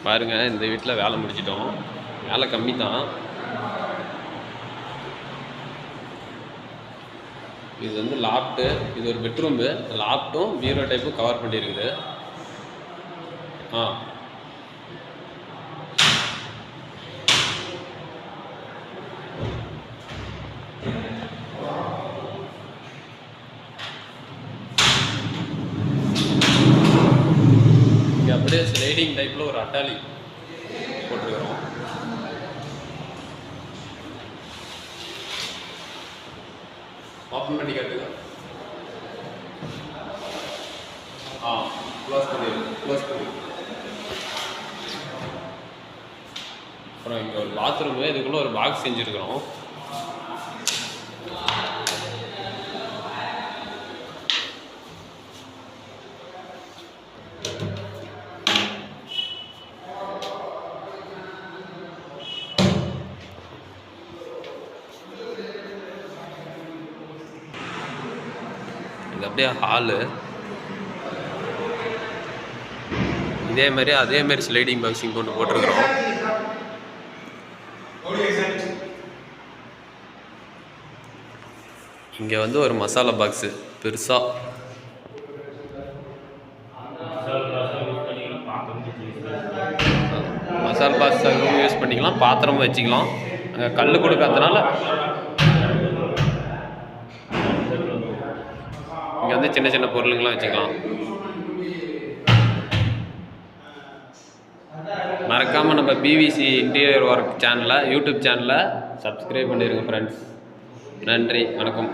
பாருங்கள், இந்த வீட்டில் வேலை முடிச்சிட்டோம். வேலை கம்மி தான். இது வந்து லாப்ட்டு, இது ஒரு பெட்ரூம்பு. லாப்ட்டும் பீரோ டைப்பும் கவர் பண்ணியிருக்குது. இங்கே அப்படியே ஸ்லைடிங் டைப்பில் ஒரு அட்டாலி போட்டிருக்கிறோம். ஓப்பன் பண்ணி காட்டுங்க. க்ளோஸ் பண்ணி. அப்புறம் இங்கே ஒரு பாத்ரூமு, இதுக்குள்ளே ஒரு பாக்ஸ் செஞ்சுருக்கிறோம். இது அப்படியே ஹாலு. அதே மாதிரி ஸ்லைடிங் பாக்ஸிங் போட்டிருக்கிறோம். இங்கே வந்து ஒரு மசாலா பாக்ஸு பெருசாக. மசாலா பாக்ஸ் யூஸ் பண்ணிக்கலாம், பாத்திரமும் வச்சுக்கலாம். அங்கே கல் கொடுக்காதனால இங்கே வந்து சின்ன சின்ன பொருளுங்களாம் வச்சுக்கலாம். மறக்காமல் நம்ம பிவிசி இன்டீரியர் ஒர்க் சேனலை, யூடியூப் சேனலை சப்ஸ்கிரைப் பண்ணிடுங்க ஃப்ரெண்ட்ஸ். நன்றி, வணக்கம்.